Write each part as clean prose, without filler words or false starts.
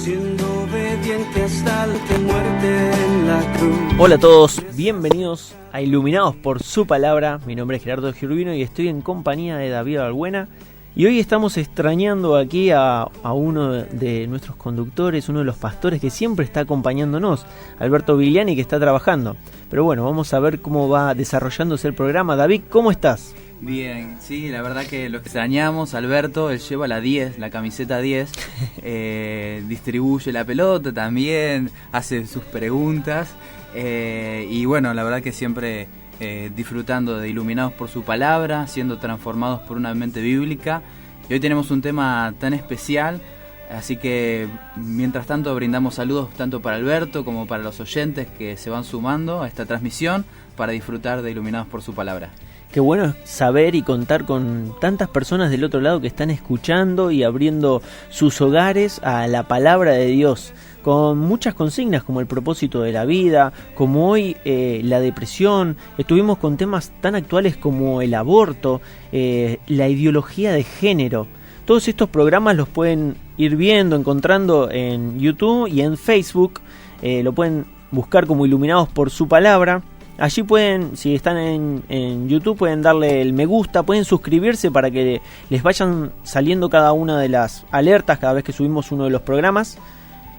siendo obediente hasta la muerte en la cruz. Hola a todos, bienvenidos a Iluminados por su palabra. Mi nombre es Gerardo Giurbino y estoy en compañía de David Balbuena. Y hoy estamos extrañando aquí a uno de nuestros conductores, uno de los pastores que siempre está acompañándonos, Alberto Vigliani, que está trabajando. Pero bueno, vamos a ver cómo va desarrollándose el programa. David, ¿cómo estás? Bien, sí, la verdad que lo extrañamos. Alberto, él lleva la 10, la camiseta 10, distribuye la pelota también, hace sus preguntas y bueno, la verdad que siempre disfrutando de Iluminados por su palabra, siendo transformados por una mente bíblica. Y hoy tenemos un tema tan especial, así que mientras tanto brindamos saludos tanto para Alberto como para los oyentes que se van sumando a esta transmisión para disfrutar de Iluminados por su palabra. Qué bueno saber y contar con tantas personas del otro lado que están escuchando y abriendo sus hogares a la palabra de Dios, con muchas consignas como el propósito de la vida, como hoy la depresión. Estuvimos con temas tan actuales como el aborto, la ideología de género. Todos estos programas los pueden ir viendo, encontrando en YouTube y en Facebook. Lo pueden buscar como Iluminados por su palabra. Allí pueden, si están en YouTube, pueden darle el me gusta, pueden suscribirse para que les vayan saliendo cada una de las alertas cada vez que subimos uno de los programas.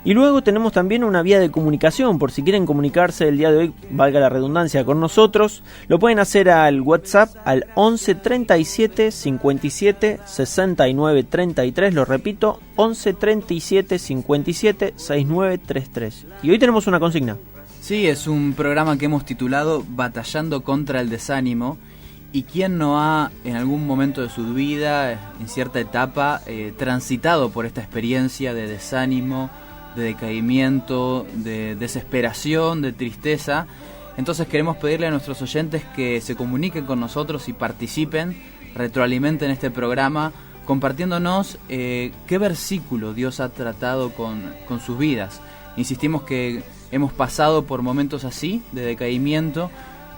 Y luego tenemos también una vía de comunicación, por si quieren comunicarse el día de hoy, valga la redundancia, con nosotros. Lo pueden hacer al WhatsApp al 11 37 57 69 33, lo repito, 11 37 57 69 33. Y hoy tenemos una consigna. Sí, es un programa que hemos titulado Batallando contra el desánimo. ¿Y quién no ha en algún momento de su vida, en cierta etapa, transitado por esta experiencia de desánimo, de decaimiento, de desesperación, de tristeza? Entonces queremos pedirle a nuestros oyentes que se comuniquen con nosotros y participen, retroalimenten este programa, compartiéndonos qué versículo Dios ha tratado con sus vidas. Insistimos que hemos pasado por momentos así, de decaimiento,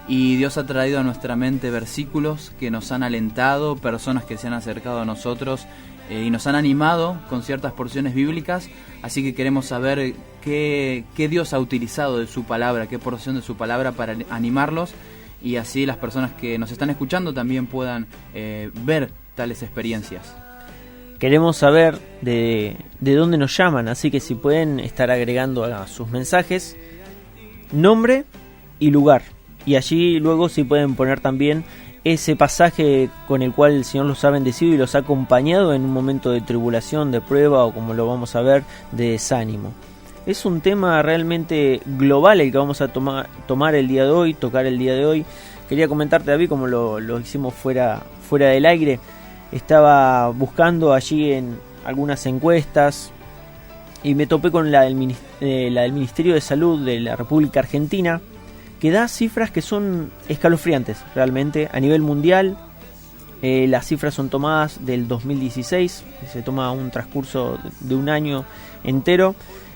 y Dios ha traído a nuestra mente versículos que nos han alentado, personas que se han acercado a nosotros y nos han animado con ciertas porciones bíblicas. Así que queremos saber qué Dios ha utilizado de su palabra, qué porción de su palabra para animarlos, y así las personas que nos están escuchando también puedan ver tales experiencias. Queremos saber de dónde nos llaman, así que si pueden estar agregando a sus mensajes nombre y lugar. Y allí luego si pueden poner también ese pasaje con el cual el Señor los ha bendecido y los ha acompañado en un momento de tribulación, de prueba o, como lo vamos a ver, de desánimo. Es un tema realmente global el que vamos a tomar el día de hoy, tocar el día de hoy. Quería comentarte, David, como lo hicimos fuera del aire. Estaba buscando allí en algunas encuestas y me topé con la del Ministerio de Salud de la República Argentina, que da cifras que son escalofriantes realmente a nivel mundial. Las cifras son tomadas del 2016, se toma un transcurso de un año entero.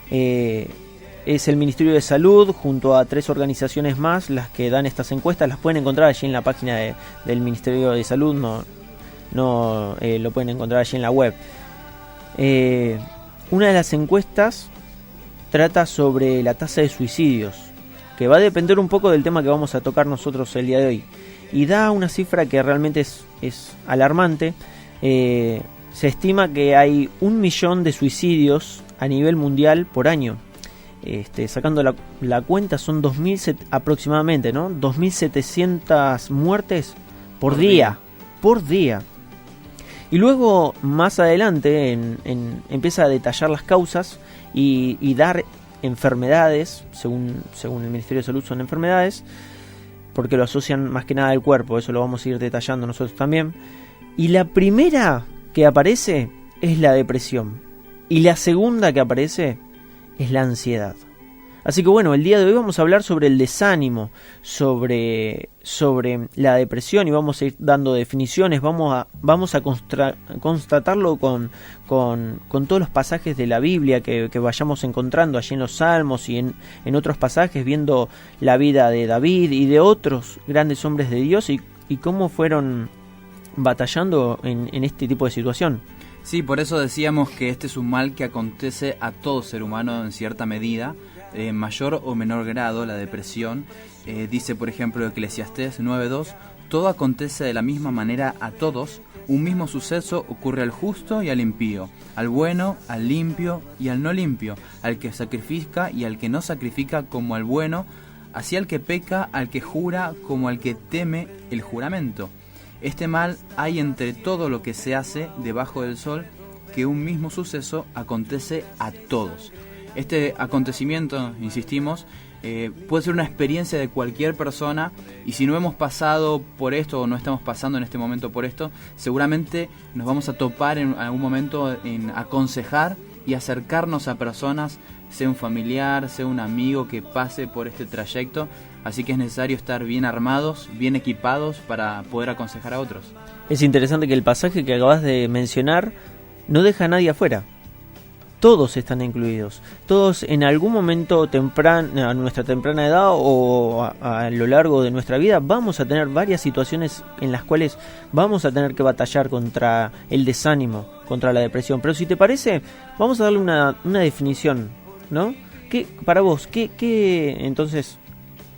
Es el Ministerio de Salud junto a 3 organizaciones más las que dan estas encuestas. Las pueden encontrar allí en la página del Ministerio de Salud, no lo pueden encontrar allí en la web. Una de las encuestas trata sobre la tasa de suicidios, que va a depender un poco del tema que vamos a tocar nosotros el día de hoy, y da una cifra que realmente es alarmante. Se estima que hay 1 millón de suicidios a nivel mundial por año. Sacando la cuenta son aproximadamente, ¿no? 2.700 muertes por día. Y luego más adelante empieza a detallar las causas y dar enfermedades, según el Ministerio de Salud son enfermedades, porque lo asocian más que nada al cuerpo. Eso lo vamos a ir detallando nosotros también. Y la primera que aparece es la depresión, y la segunda que aparece es la ansiedad. Así que bueno, el día de hoy vamos a hablar sobre el desánimo, sobre la depresión, y vamos a ir dando definiciones. Vamos a constatarlo con todos los pasajes de la Biblia que vayamos encontrando allí en los Salmos y en otros pasajes, viendo la vida de David y de otros grandes hombres de Dios y cómo fueron batallando en este tipo de situación. Sí, por eso decíamos que este es un mal que acontece a todo ser humano en cierta medida, en mayor o menor grado, la depresión. Dice, por ejemplo, Eclesiastés 9:2, todo acontece de la misma manera a todos, un mismo suceso ocurre al justo y al impío, al bueno, al limpio y al no limpio, al que sacrifica y al que no sacrifica como al bueno, así al que peca, al que jura como al que teme el juramento. Este mal hay entre todo lo que se hace debajo del sol, que un mismo suceso acontece a todos. Este acontecimiento, insistimos, puede ser una experiencia de cualquier persona, y si no hemos pasado por esto o no estamos pasando en este momento por esto, seguramente nos vamos a topar en algún momento en aconsejar y acercarnos a personas, sea un familiar, sea un amigo que pase por este trayecto. Así que es necesario estar bien armados, bien equipados para poder aconsejar a otros. Es interesante que el pasaje que acabas de mencionar no deja a nadie afuera. Todos están incluidos. Todos en algún momento temprano, a nuestra temprana edad o a lo largo de nuestra vida, vamos a tener varias situaciones en las cuales vamos a tener que batallar contra el desánimo, contra la depresión. Pero si te parece, vamos a darle una definición, ¿no? Para vos, entonces,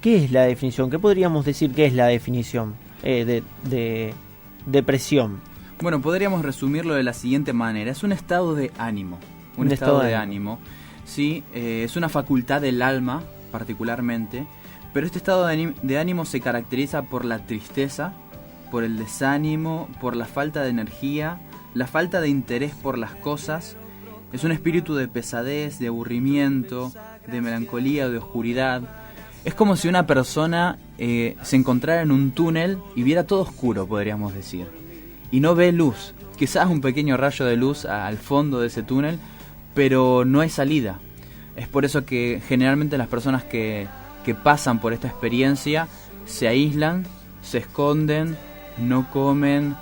¿qué es la definición? ¿Qué podríamos decir que es la definición de depresión? Bueno, podríamos resumirlo de la siguiente manera. Es un estado de ánimo. Un estado de ánimo. Sí, es una facultad del alma, particularmente. Pero este estado de ánimo se caracteriza por la tristeza, por el desánimo, por la falta de energía, la falta de interés por las cosas. Es un espíritu de pesadez, de aburrimiento, de melancolía, de oscuridad. Es como si una persona se encontrara en un túnel y viera todo oscuro, podríamos decir. Y no ve luz. Quizás un pequeño rayo de luz al fondo de ese túnel, pero no hay salida. Es por eso que generalmente las personas que pasan por esta experiencia se aíslan, se esconden, no comen,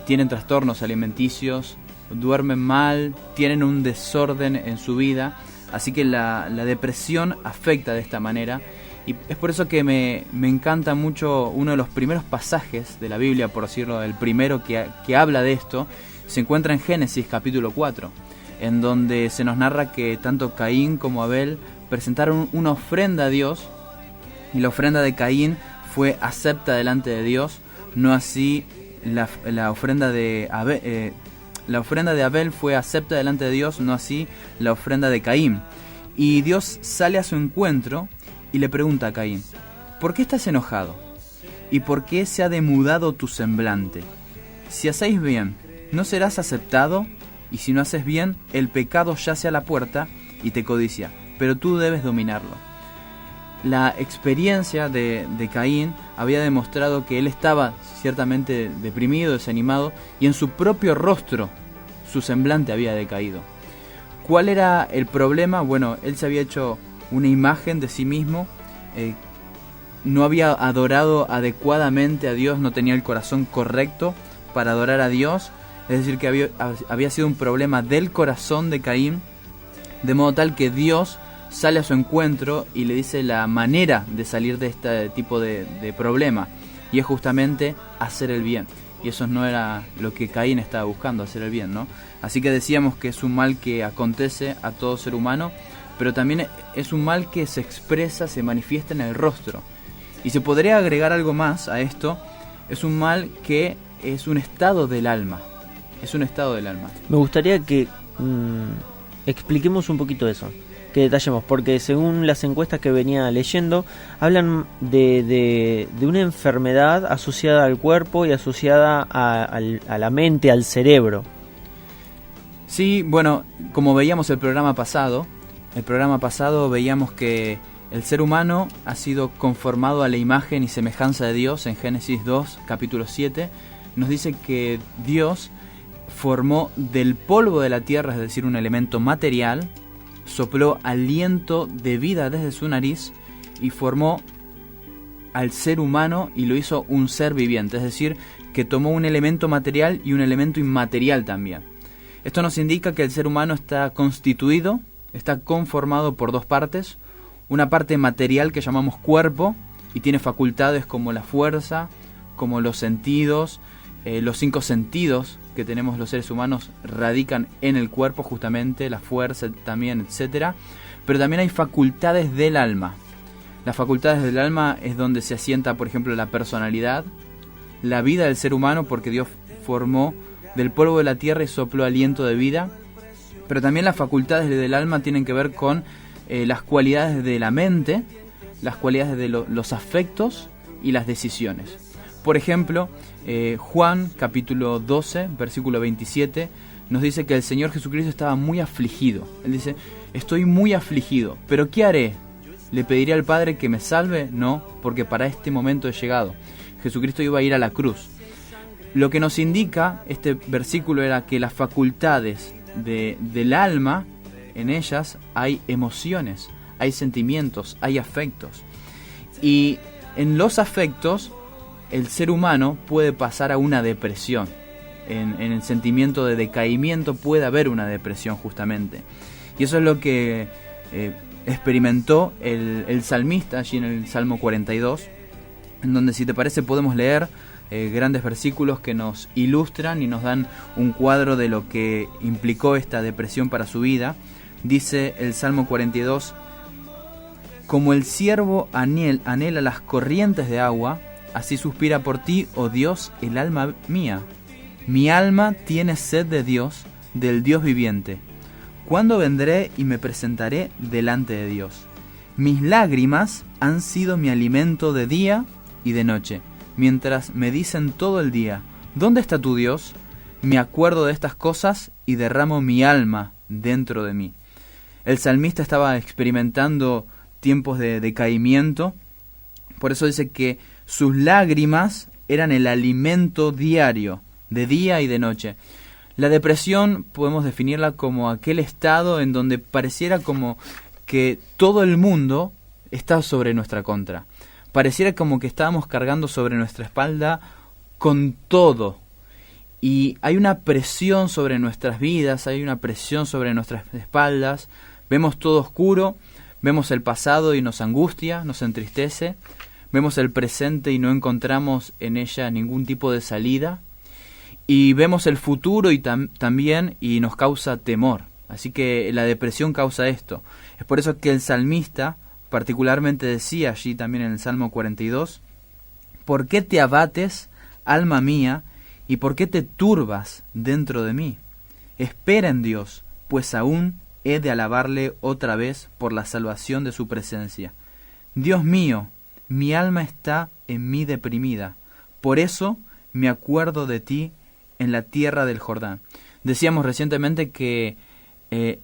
tienen trastornos alimenticios, duermen mal, tienen un desorden en su vida. Así que la depresión afecta de esta manera. Y es por eso que me encanta mucho uno de los primeros pasajes de la Biblia, por decirlo, el primero que habla de esto, se encuentra en Génesis capítulo 4, en donde se nos narra que tanto Caín como Abel presentaron una ofrenda a Dios, y la ofrenda de Caín fue acepta delante de Dios, no así la ofrenda de Abel. La ofrenda de Abel fue acepta delante de Dios, no así la ofrenda de Caín. Y Dios sale a su encuentro y le pregunta a Caín: ¿por qué estás enojado? ¿Y por qué se ha demudado tu semblante? Si hacéis bien, ¿no serás aceptado? Y si no haces bien, el pecado yace a la puerta y te codicia, pero tú debes dominarlo. La experiencia de Caín había demostrado que él estaba ciertamente deprimido, desanimado, y en su propio rostro su semblante había decaído. ¿Cuál era el problema? Bueno, él se había hecho una imagen de sí mismo, no había adorado adecuadamente a Dios, no tenía el corazón correcto para adorar a Dios. Es decir, que había sido un problema del corazón de Caín, de modo tal que Dios sale a su encuentro y le dice la manera de salir de este tipo de problema, y es justamente hacer el bien. Y eso no era lo que Caín estaba buscando, hacer el bien, ¿no? Así que decíamos que es un mal que acontece a todo ser humano, pero también es un mal que se expresa, se manifiesta en el rostro. Y se podría agregar algo más a esto: es un mal que es un estado del alma. Es un estado del alma. Me gustaría que expliquemos un poquito eso, que detallemos, porque según las encuestas que venía leyendo, hablan de una enfermedad asociada al cuerpo y asociada a la mente, al cerebro. Sí, bueno, como veíamos el programa pasado veíamos que el ser humano ha sido conformado a la imagen y semejanza de Dios. En Génesis 2, capítulo 7, nos dice que Dios formó del polvo de la tierra, es decir, un elemento material, sopló aliento de vida desde su nariz y formó al ser humano y lo hizo un ser viviente, es decir, que tomó un elemento material y un elemento inmaterial también. Esto nos indica que el ser humano está constituido, está conformado por dos partes: una parte material que llamamos cuerpo, y tiene facultades como la fuerza, como los sentidos, los 5 sentidos que tenemos los seres humanos radican en el cuerpo justamente, la fuerza también, etcétera, pero también hay facultades del alma. Las facultades del alma es donde se asienta, por ejemplo, la personalidad, la vida del ser humano, porque Dios formó del polvo de la tierra y sopló aliento de vida, pero también las facultades del alma tienen que ver con las cualidades de la mente, las cualidades de los afectos y las decisiones. Por ejemplo, Juan capítulo 12, versículo 27, nos dice que el Señor Jesucristo estaba muy afligido. Él dice, estoy muy afligido, pero ¿qué haré? ¿Le pediré al Padre que me salve? No, porque para este momento he llegado. Jesucristo iba a ir a la cruz. Lo que nos indica este versículo era que las facultades del alma, en ellas hay emociones, hay sentimientos, hay afectos. Y en los afectos, el ser humano puede pasar a una depresión. En el sentimiento de decaimiento puede haber una depresión justamente. Y eso es lo que experimentó el salmista allí en el Salmo 42, en donde, si te parece, podemos leer grandes versículos que nos ilustran y nos dan un cuadro de lo que implicó esta depresión para su vida. Dice el Salmo 42, como el ciervo anhela las corrientes de agua, así suspira por ti, oh Dios, el alma mía. Mi alma tiene sed de Dios, del Dios viviente. ¿Cuándo vendré y me presentaré delante de Dios? Mis lágrimas han sido mi alimento de día y de noche, mientras me dicen todo el día, ¿dónde está tu Dios? Me acuerdo de estas cosas y derramo mi alma dentro de mí. El salmista estaba experimentando tiempos de decaimiento, por eso dice que sus lágrimas eran el alimento diario, de día y de noche. La depresión podemos definirla como aquel estado en donde pareciera como que todo el mundo está sobre nuestra contra. Pareciera como que estábamos cargando sobre nuestra espalda con todo. Y hay una presión sobre nuestras vidas, hay una presión sobre nuestras espaldas. Vemos todo oscuro, vemos el pasado y nos angustia, nos entristece. Vemos el presente y no encontramos en ella ningún tipo de salida. Y vemos el futuro y también y nos causa temor. Así que la depresión causa esto. Es por eso que el salmista particularmente decía allí también en el Salmo 42, ¿por qué te abates, alma mía, y por qué te turbas dentro de mí? Espera en Dios, pues aún he de alabarle otra vez por la salvación de su presencia. Dios mío, mi alma está en mí deprimida, por eso me acuerdo de ti en la tierra del Jordán. Decíamos recientemente que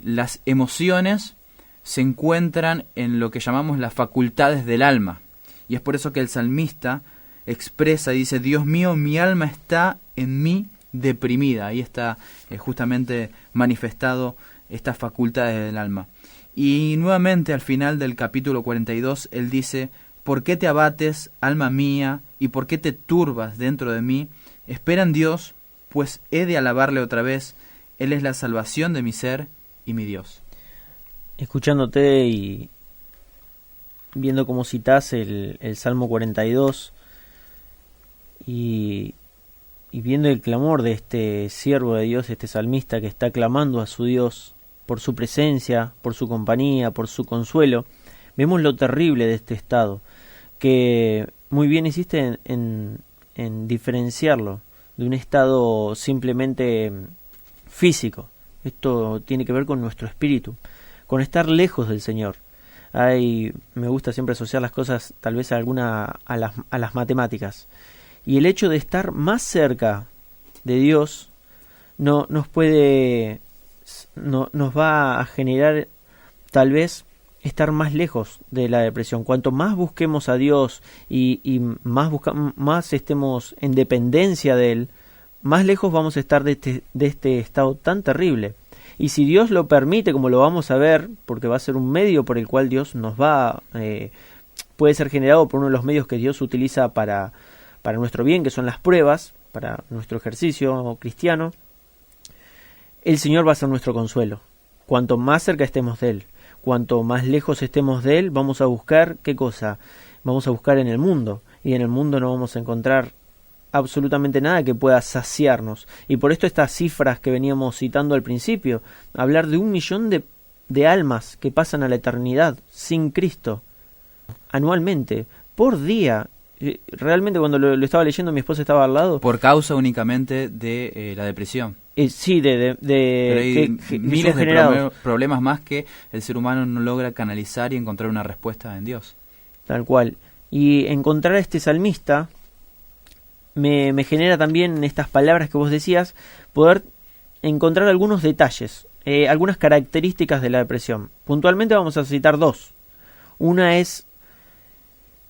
las emociones se encuentran en lo que llamamos las facultades del alma. Y es por eso que el salmista expresa y dice, Dios mío, mi alma está en mí deprimida. Ahí está justamente manifestado estas facultades del alma. Y nuevamente al final del capítulo 42, él dice, ¿por qué te abates, alma mía, y por qué te turbas dentro de mí? Espera en Dios, pues he de alabarle otra vez. Él es la salvación de mi ser y mi Dios. Escuchándote y viendo cómo citás el Salmo 42 y viendo el clamor de este siervo de Dios, este salmista que está clamando a su Dios por su presencia, por su compañía, por su consuelo, vemos lo terrible de este estado, que muy bien hiciste en diferenciarlo de un estado simplemente físico. Esto tiene que ver con nuestro espíritu, con estar lejos del Señor. Me gusta siempre asociar las cosas tal vez a las matemáticas. Y el hecho de estar más cerca de Dios nos va a generar tal vez estar más lejos de la depresión. Cuanto más busquemos a Dios y más estemos en dependencia de Él, más lejos vamos a estar de este estado tan terrible. Y si Dios lo permite, como lo vamos a ver, porque va a ser un medio por el cual Dios nos puede ser generado por uno de los medios que Dios utiliza para nuestro bien, que son las pruebas, para nuestro ejercicio cristiano, el Señor va a ser nuestro consuelo. Cuanto más cerca estemos de Él, cuanto más lejos estemos de Él, vamos a buscar, ¿qué cosa? Vamos a buscar en el mundo, y en el mundo no vamos a encontrar absolutamente nada que pueda saciarnos. Y por esto estas cifras que veníamos citando al principio, hablar de 1 millón de almas que pasan a la eternidad sin Cristo, anualmente, por día. Realmente cuando lo estaba leyendo, mi esposa estaba al lado. Por causa únicamente de la depresión. Sí, Pero hay miles de problemas más que el ser humano no logra canalizar y encontrar una respuesta en Dios. Tal cual. Y encontrar a este salmista me genera también, en estas palabras que vos decías, poder encontrar algunos detalles, algunas características de la depresión. Puntualmente vamos a citar 2. Una es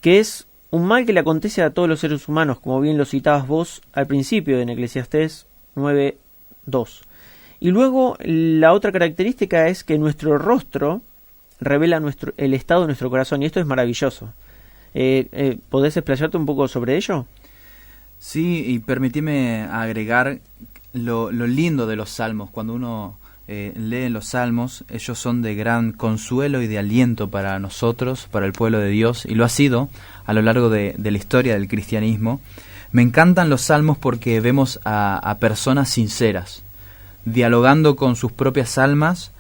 que es un mal que le acontece a todos los seres humanos, como bien lo citabas vos al principio en Eclesiastés 9:2. Y luego la otra característica es que nuestro rostro revela el estado de nuestro corazón, y esto es maravilloso. ¿Podés explayarte un poco sobre ello? Sí, y permitime agregar lo lindo de los salmos. Cuando uno lee los salmos, ellos son de gran consuelo y de aliento para nosotros, para el pueblo de Dios, y lo ha sido a lo largo de la historia del cristianismo. Me encantan los salmos porque vemos a personas sinceras, dialogando con sus propias almas,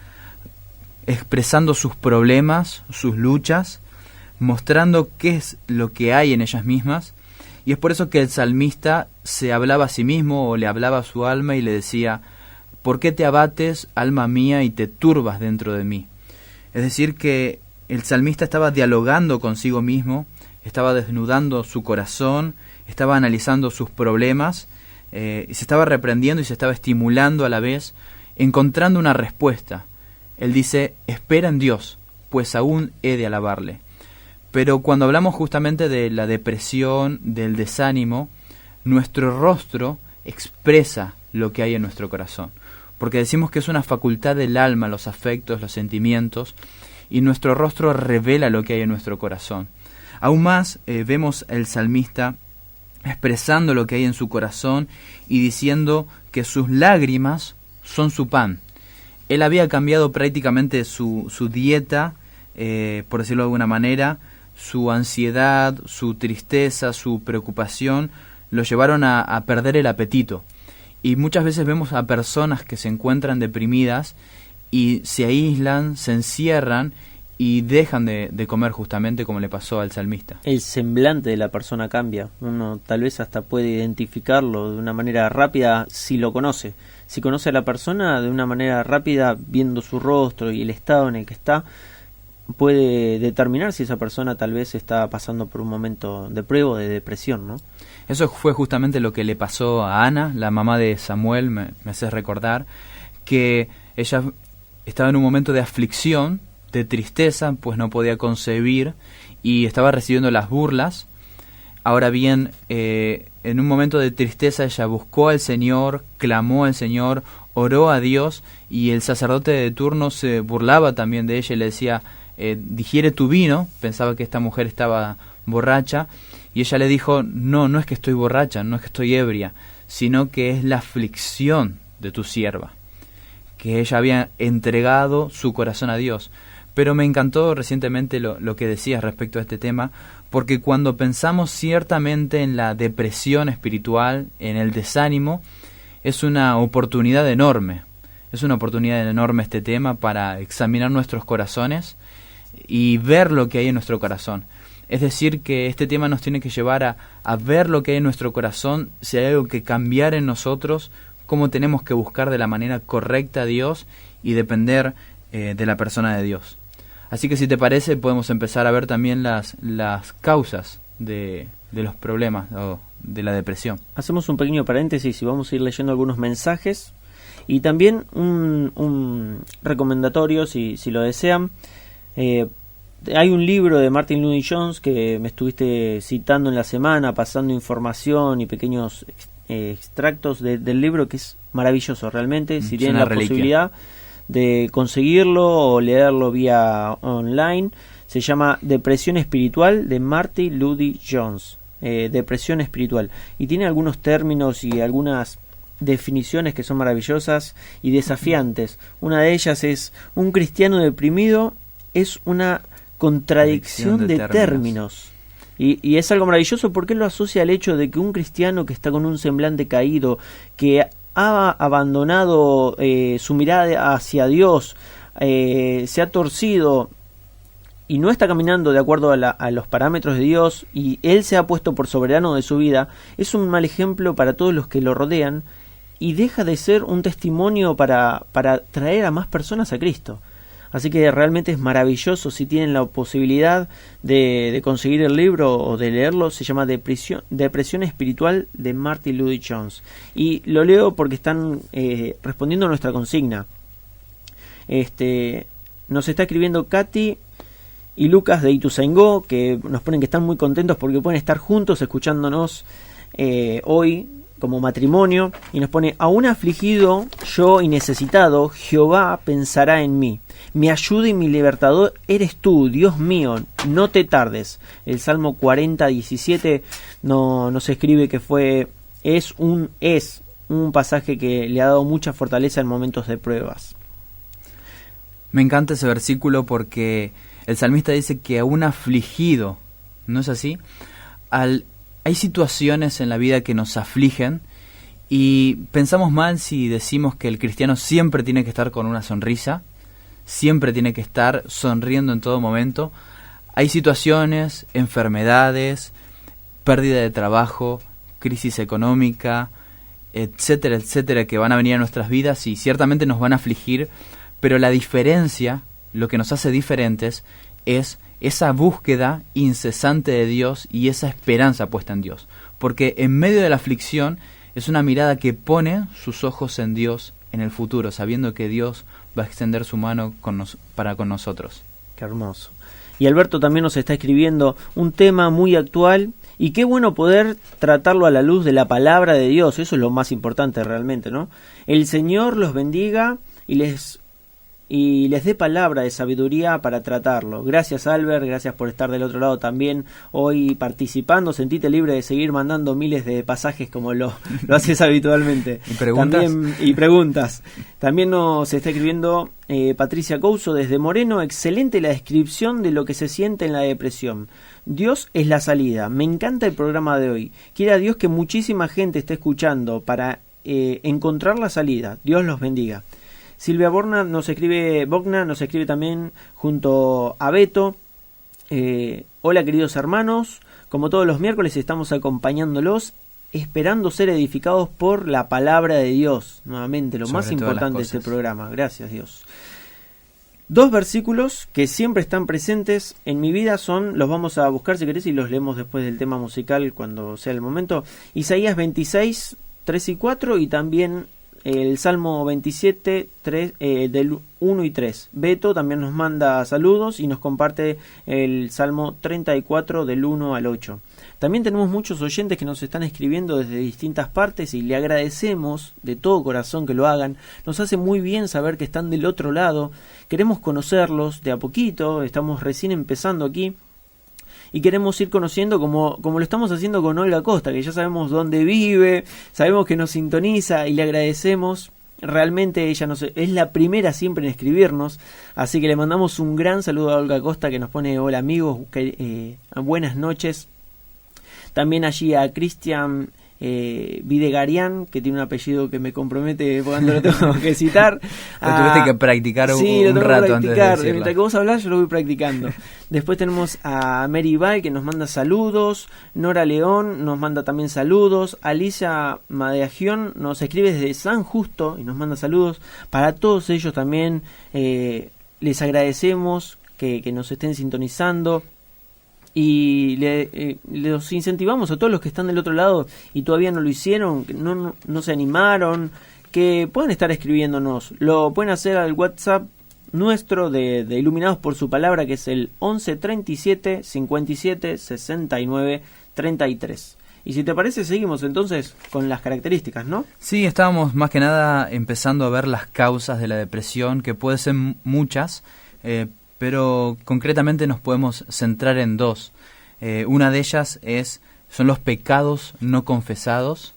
expresando sus problemas, sus luchas, mostrando qué es lo que hay en ellas mismas. Y es por eso que el salmista se hablaba a sí mismo, o le hablaba a su alma y le decía: ¿por qué te abates, alma mía, y te turbas dentro de mí? Es decir, que el salmista estaba dialogando consigo mismo, estaba desnudando su corazón, estaba analizando sus problemas, y se estaba reprendiendo y se estaba estimulando a la vez, encontrando una respuesta. Él dice: espera en Dios, pues aún he de alabarle. Pero cuando hablamos justamente de la depresión, del desánimo, nuestro rostro expresa lo que hay en nuestro corazón. Porque decimos que es una facultad del alma, los afectos, los sentimientos, y nuestro rostro revela lo que hay en nuestro corazón. Aún más vemos al salmista expresando lo que hay en su corazón y diciendo que sus lágrimas son su pan. Él había cambiado prácticamente su dieta, por decirlo de alguna manera. Su ansiedad, su tristeza, su preocupación lo llevaron a perder el apetito. Y muchas veces vemos a personas que se encuentran deprimidas y se aíslan, se encierran y dejan de comer, justamente como le pasó al salmista. El semblante de la persona cambia. Uno tal vez hasta puede identificarlo de una manera rápida si lo conoce. Si conoce a la persona, de una manera rápida, viendo su rostro y el estado en el que está, puede determinar si esa persona tal vez está pasando por un momento de prueba o de depresión, ¿no? Eso fue justamente lo que le pasó a Ana, la mamá de Samuel. Me hace recordar que ella estaba en un momento de aflicción, de tristeza, pues no podía concebir y estaba recibiendo las burlas. Ahora bien, en un momento de tristeza ella buscó al Señor, clamó al Señor, oró a Dios, y el sacerdote de turno se burlaba también de ella y le decía: digiere tu vino. Pensaba que esta mujer estaba borracha, y ella le dijo: no es que estoy borracha, no es que estoy ebria, sino que es la aflicción de tu sierva, que ella había entregado su corazón a Dios. Pero me encantó recientemente lo que decías respecto a este tema, porque cuando pensamos ciertamente en la depresión espiritual, en el desánimo, es una oportunidad enorme. Es una oportunidad enorme este tema para examinar nuestros corazones y ver lo que hay en nuestro corazón. Es decir, que este tema nos tiene que llevar a ver lo que hay en nuestro corazón, si hay algo que cambiar en nosotros, cómo tenemos que buscar de la manera correcta a Dios y depender de la persona de Dios. Así que, si te parece, podemos empezar a ver también las causas de los problemas o de la depresión. Hacemos un pequeño paréntesis y vamos a ir leyendo algunos mensajes y también un recomendatorio, si lo desean. Hay un libro de Martin Lloyd-Jones que me estuviste citando en la semana, pasando información y pequeños extractos del libro, que es maravilloso realmente. Si tienen la posibilidad de conseguirlo o leerlo vía online, se llama Depresión Espiritual, de Martin Lloyd-Jones. Depresión espiritual, y tiene algunos términos y algunas definiciones que son maravillosas y desafiantes. Una de ellas es: un cristiano deprimido es una contradicción de términos. Y es algo maravilloso porque él lo asocia al hecho de que un cristiano que está con un semblante caído, que ha abandonado su mirada hacia Dios, se ha torcido y no está caminando de acuerdo a los parámetros de Dios, y él se ha puesto por soberano de su vida, es un mal ejemplo para todos los que lo rodean, y deja de ser un testimonio para traer a más personas a Cristo. Así que realmente es maravilloso. Si tienen la posibilidad de conseguir el libro o de leerlo, se llama Depresión Espiritual, de Martin Lloyd-Jones. Y lo leo porque están respondiendo a nuestra consigna. Nos está escribiendo Katy y Lucas de Ituzaingó, que nos ponen que están muy contentos porque pueden estar juntos escuchándonos hoy como matrimonio, y nos pone: aún afligido yo y necesitado, Jehová pensará en mí. Mi ayuda y mi libertador eres tú, Dios mío, no te tardes. El Salmo 40:17 nos escribe que es un pasaje que le ha dado mucha fortaleza en momentos de pruebas. Me encanta ese versículo porque el salmista dice que aún afligido, ¿no es así? Hay situaciones en la vida que nos afligen y pensamos mal si decimos que el cristiano siempre tiene que estar con una sonrisa, siempre tiene que estar sonriendo en todo momento. Hay situaciones, enfermedades, pérdida de trabajo, crisis económica, etcétera, etcétera, que van a venir a nuestras vidas y ciertamente nos van a afligir, pero la diferencia, lo que nos hace diferentes, es esa búsqueda incesante de Dios y esa esperanza puesta en Dios. Porque en medio de la aflicción es una mirada que pone sus ojos en Dios, en el futuro, sabiendo que Dios va a extender su mano para con nosotros. Qué hermoso. Y Alberto también nos está escribiendo un tema muy actual, y qué bueno poder tratarlo a la luz de la palabra de Dios. Eso es lo más importante realmente, ¿no? El Señor los bendiga y les dé palabra de sabiduría para tratarlo. Gracias, Albert, gracias por estar del otro lado también hoy participando. Sentite libre de seguir mandando miles de pasajes como lo haces habitualmente. ¿Y preguntas? Preguntas. También nos está escribiendo Patricia Couso desde Moreno. Excelente la descripción de lo que se siente en la depresión. Dios es la salida. Me encanta el programa de hoy. Quiera Dios que muchísima gente esté escuchando para encontrar la salida. Dios los bendiga. Silvia Bogna nos escribe también junto a Beto. Hola queridos hermanos, como todos los miércoles estamos acompañándolos, esperando ser edificados por la palabra de Dios. Nuevamente, lo más importante de este programa. Gracias Dios. 2 versículos que siempre están presentes en mi vida los vamos a buscar si querés y los leemos después del tema musical cuando sea el momento. Isaías 26, 3 y 4 y también el Salmo 27, del 1 y 3. Beto también nos manda saludos y nos comparte el Salmo 34 del 1 al 8. También tenemos muchos oyentes que nos están escribiendo desde distintas partes y le agradecemos de todo corazón que lo hagan. Nos hace muy bien saber que están del otro lado. Queremos conocerlos de a poquito, estamos recién empezando aquí. Y queremos ir conociendo como lo estamos haciendo con Olga Costa, que ya sabemos dónde vive, sabemos que nos sintoniza y le agradecemos. Realmente ella es la primera siempre en escribirnos, así que le mandamos un gran saludo a Olga Costa que nos pone: hola amigos, buenas noches. También allí a Cristian Videgarian, que tiene un apellido que me compromete cuando lo tengo que citar. Lo tuviste que practicar un rato antes de decirlo. Mientras que vos hablás yo lo voy practicando. Después tenemos a Mary Val, que nos manda saludos. Nora León nos manda también saludos. Alicia Madeagión nos escribe desde San Justo y nos manda saludos. Para todos ellos también les agradecemos que nos estén sintonizando. Y los incentivamos a todos los que están del otro lado y todavía no lo hicieron, que no se animaron, que pueden estar escribiéndonos. Lo pueden hacer al WhatsApp nuestro de Iluminados por su Palabra, que es el 11 37 57 69 33. Y si te parece, seguimos entonces con las características, ¿no? Sí, estábamos más que nada empezando a ver las causas de la depresión, que pueden ser muchas, pero concretamente nos podemos centrar en 2. Una de ellas son los pecados no confesados.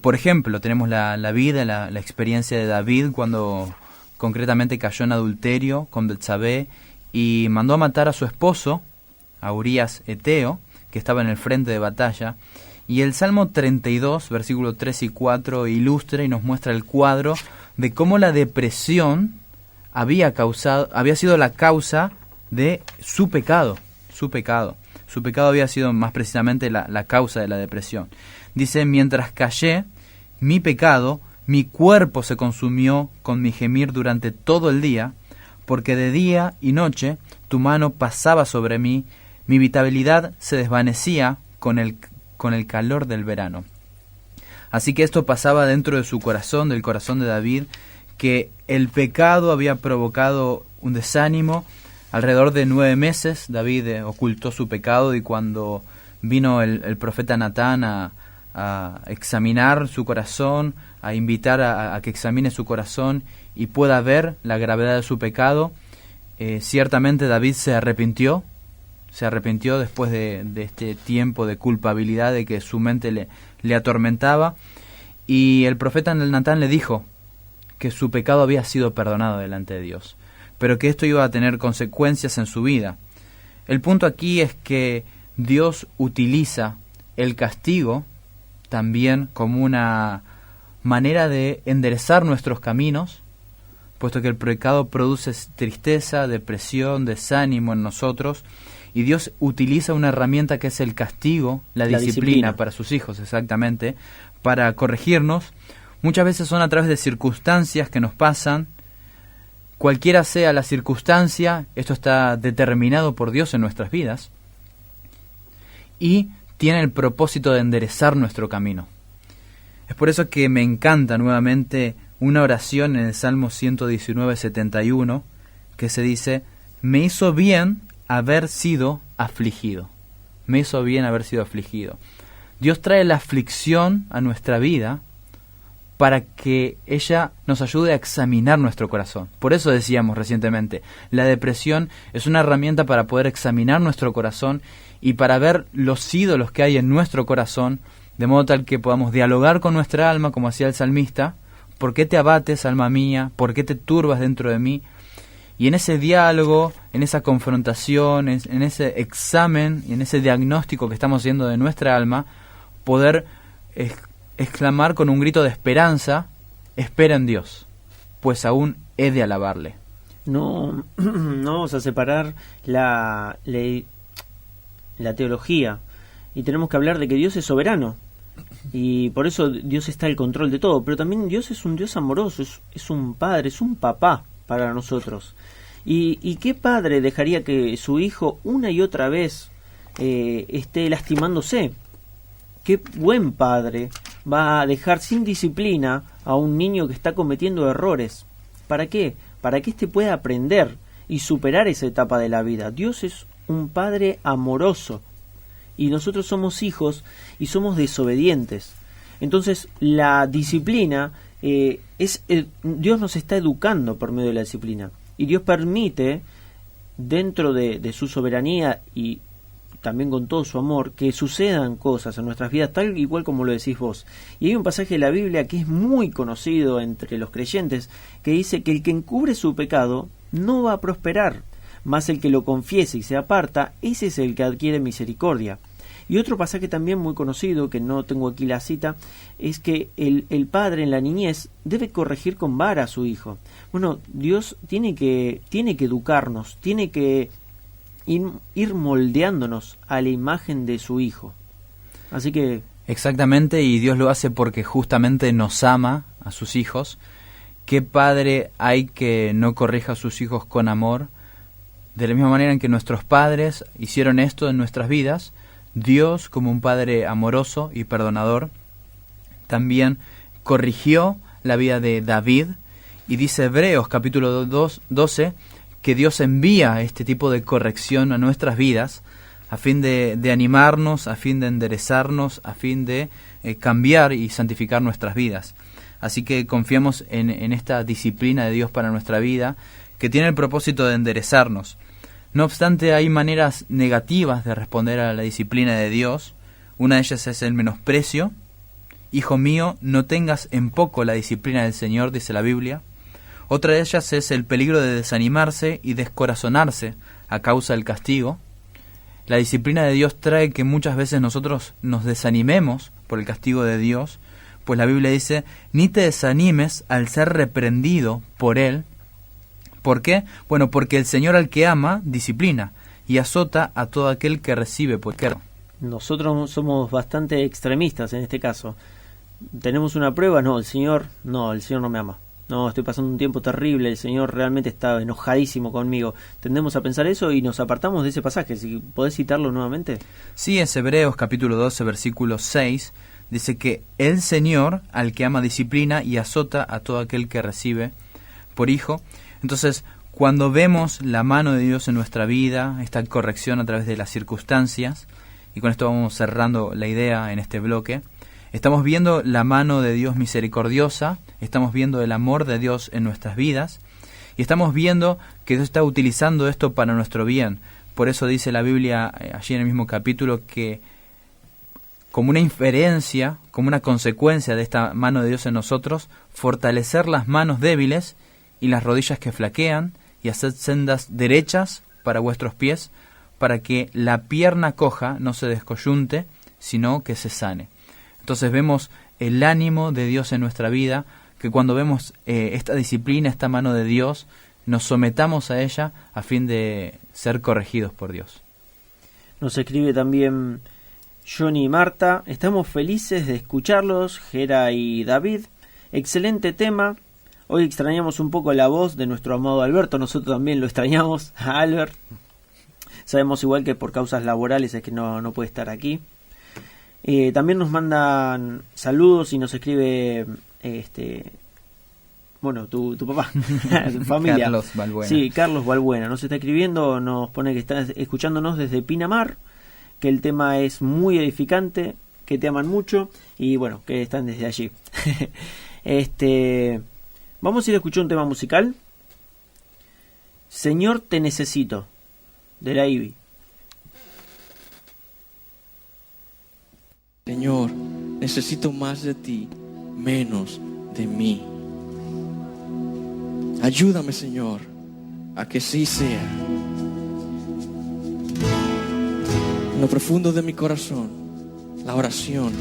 Por ejemplo, tenemos la vida, la experiencia de David cuando concretamente cayó en adulterio con Betsabé y mandó a matar a su esposo, a Urías Eteo. que estaba en el frente de batalla. Y el Salmo 32, versículos 3 y 4, ilustra y nos muestra el cuadro de cómo la depresión había sido la causa de su pecado. Su pecado había sido más precisamente la causa de la depresión. Dice, mientras callé, mi pecado, mi cuerpo se consumió con mi gemir durante todo el día, porque de día y noche tu mano pasaba sobre mí, mi vitalidad se desvanecía con el calor del verano. Así que esto pasaba dentro de su corazón, del corazón de David, que el pecado había provocado un desánimo. Alrededor de 9 meses David ocultó su pecado, y cuando vino el profeta Natán a examinar su corazón, a invitar a que examine su corazón y pueda ver la gravedad de su pecado, ciertamente David se arrepintió después de este tiempo de culpabilidad, de que su mente le atormentaba, y el profeta Natán le dijo que su pecado había sido perdonado delante de Dios, pero que esto iba a tener consecuencias en su vida. El punto aquí es que Dios utiliza el castigo también como una manera de enderezar nuestros caminos, puesto que el pecado produce tristeza, depresión, desánimo en nosotros, y Dios utiliza una herramienta que es el castigo, la disciplina para sus hijos, exactamente, para corregirnos. Muchas veces son a través de circunstancias que nos pasan. Cualquiera sea la circunstancia, esto está determinado por Dios en nuestras vidas, y tiene el propósito de enderezar nuestro camino. Es por eso que me encanta nuevamente una oración en el Salmo 119:71, que se dice, me hizo bien haber sido afligido. Me hizo bien haber sido afligido. Dios trae la aflicción a nuestra vida para que ella nos ayude a examinar nuestro corazón. Por eso decíamos recientemente, la depresión es una herramienta para poder examinar nuestro corazón y para ver los ídolos que hay en nuestro corazón, de modo tal que podamos dialogar con nuestra alma, como hacía el salmista. ¿Por qué te abates, alma mía? ¿Por qué te turbas dentro de mí? Y en ese diálogo, en esa confrontación, en ese examen y en ese diagnóstico que estamos haciendo de nuestra alma, poder exclamar con un grito de esperanza, espera en Dios, pues aún he de alabarle. No vamos a separar la teología, y tenemos que hablar de que Dios es soberano, y por eso Dios está al control de todo, pero también Dios es un Dios amoroso, es un padre, es un papá para nosotros. ¿Y qué padre dejaría que su hijo una y otra vez esté lastimándose? ¿Qué buen padre va a dejar sin disciplina a un niño que está cometiendo errores? ¿Para qué? Para que éste pueda aprender y superar esa etapa de la vida. Dios es un padre amoroso, y nosotros somos hijos y somos desobedientes. Entonces la disciplina Dios nos está educando por medio de la disciplina, y Dios permite, dentro de su soberanía y también con todo su amor, que sucedan cosas en nuestras vidas, tal igual como lo decís vos. Y hay un pasaje de la Biblia que es muy conocido entre los creyentes, que dice que el que encubre su pecado no va a prosperar, mas el que lo confiese y se aparta, ese es el que adquiere misericordia. Y otro pasaje también muy conocido, que no tengo aquí la cita, es que el padre en la niñez debe corregir con vara a su hijo. Bueno, Dios tiene que educarnos, tiene que ir moldeándonos a la imagen de su hijo. Así que... Exactamente, y Dios lo hace porque justamente nos ama a sus hijos. ¿Qué padre hay que no corrija a sus hijos con amor? De la misma manera en que nuestros padres hicieron esto en nuestras vidas, Dios, como un Padre amoroso y perdonador, también corrigió la vida de David, y dice Hebreos capítulo 12 que Dios envía este tipo de corrección a nuestras vidas a fin de animarnos, a fin de enderezarnos, a fin de cambiar y santificar nuestras vidas. Así que confiamos en esta disciplina de Dios para nuestra vida, que tiene el propósito de enderezarnos. No obstante, hay maneras negativas de responder a la disciplina de Dios. Una de ellas es el menosprecio. Hijo mío, no tengas en poco la disciplina del Señor, dice la Biblia. Otra de ellas es el peligro de desanimarse y descorazonarse a causa del castigo. La disciplina de Dios trae que muchas veces nosotros nos desanimemos por el castigo de Dios, pues la Biblia dice, ni te desanimes al ser reprendido por Él. ¿Por qué? Bueno, porque el Señor al que ama, disciplina, y azota a todo aquel que recibe por qué. Nosotros somos bastante extremistas en este caso. Tenemos una prueba, no, el Señor no me ama. No, estoy pasando un tiempo terrible, el Señor realmente está enojadísimo conmigo. Tendemos a pensar eso y nos apartamos de ese pasaje. Si podés citarlo nuevamente. Sí, es Hebreos capítulo 12, versículo 6, dice que el Señor al que ama disciplina y azota a todo aquel que recibe por hijo. Entonces, cuando vemos la mano de Dios en nuestra vida, esta corrección a través de las circunstancias, y con esto vamos cerrando la idea en este bloque, estamos viendo la mano de Dios misericordiosa, estamos viendo el amor de Dios en nuestras vidas, y estamos viendo que Dios está utilizando esto para nuestro bien. Por eso dice la Biblia allí en el mismo capítulo que como una inferencia, como una consecuencia de esta mano de Dios en nosotros, fortalecer las manos débiles y las rodillas que flaquean, y hacer sendas derechas para vuestros pies, para que la pierna coja no se descoyunte, sino que se sane. Entonces vemos el ánimo de Dios en nuestra vida, que cuando vemos esta disciplina, esta mano de Dios, nos sometamos a ella a fin de ser corregidos por Dios. Nos escribe también Johnny y Marta. Estamos felices de escucharlos, Gera y David. Excelente tema. Hoy extrañamos un poco la voz de nuestro amado Alberto. Nosotros también lo extrañamos a Albert. Sabemos igual que por causas laborales es que no puede estar aquí. También nos mandan saludos y nos escribe tu papá, tu familia. Carlos Balbuena. Sí, Carlos Balbuena. Nos está escribiendo, nos pone que está escuchándonos desde Pinamar, que el tema es muy edificante, que te aman mucho y bueno, que están desde allí. Vamos a ir a escuchar un tema musical. Señor, te necesito, de la Ivy. Señor, necesito más de ti, menos de mí. Ayúdame, Señor, a que sí sea. En lo profundo de mi corazón, la oración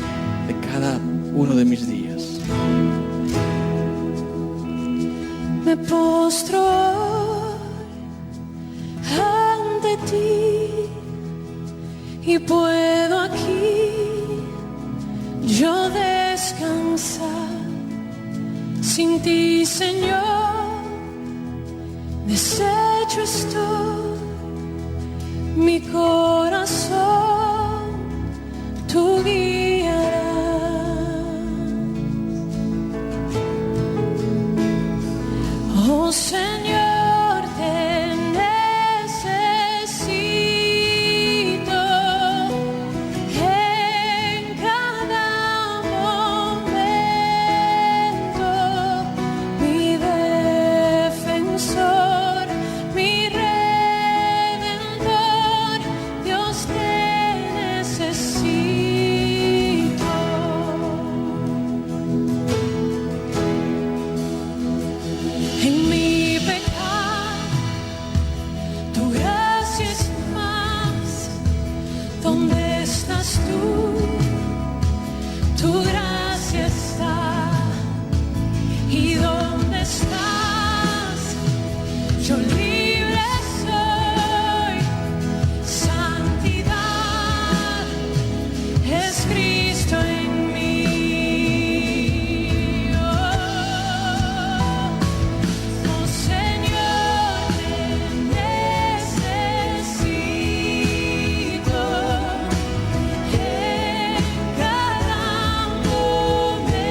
de cada uno de mis días. Me postro ante ti y puedo aquí yo descansar. Sin ti, Señor, deshecho estoy, mi corazón tú guiarás. Oh Señor, te necesito en cada momento, mi defensor, mi redentor, Dios te necesito. En mi pecado, tu gracia es más. ¿Dónde estás tú? Tu gracia está. ¿Y dónde estás? Yo libre soy. Santidad es Cristo en mí. Oh Señor, te necesito en cada momento,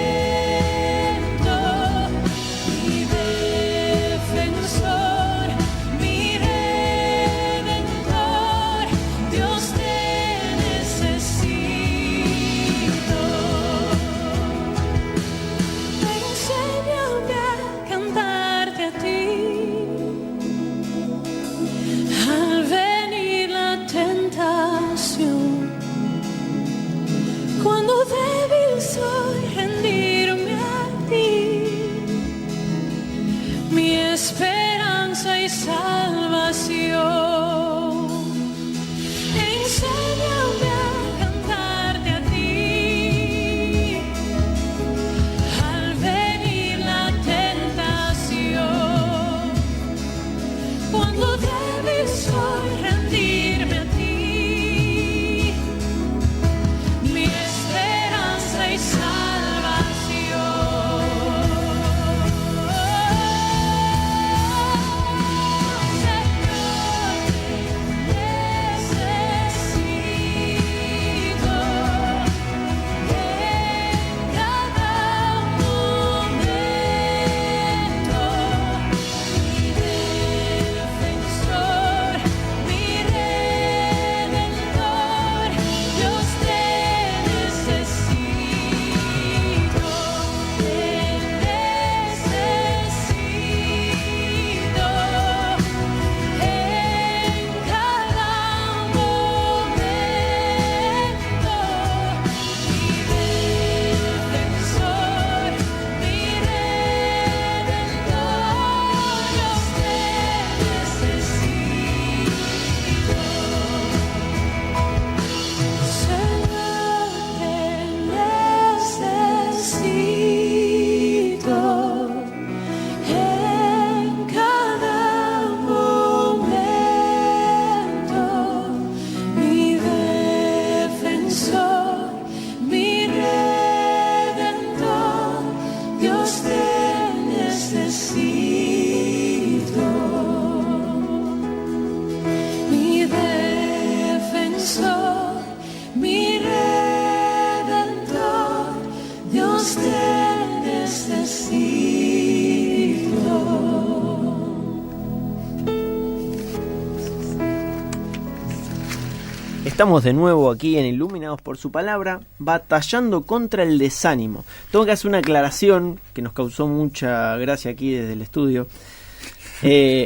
mi defensor, mi redentor, Dios te necesito. Enséñame a cantarte a ti al venir la tentación. Cuando débil soy, rendirme a ti, mi esperanza y salvación. cuando debes hoy rendirme a ti, mi esperanza y salvación. Estamos de nuevo aquí en Iluminados por su palabra, batallando contra el desánimo. Tengo que hacer una aclaración que nos causó mucha gracia aquí desde el estudio.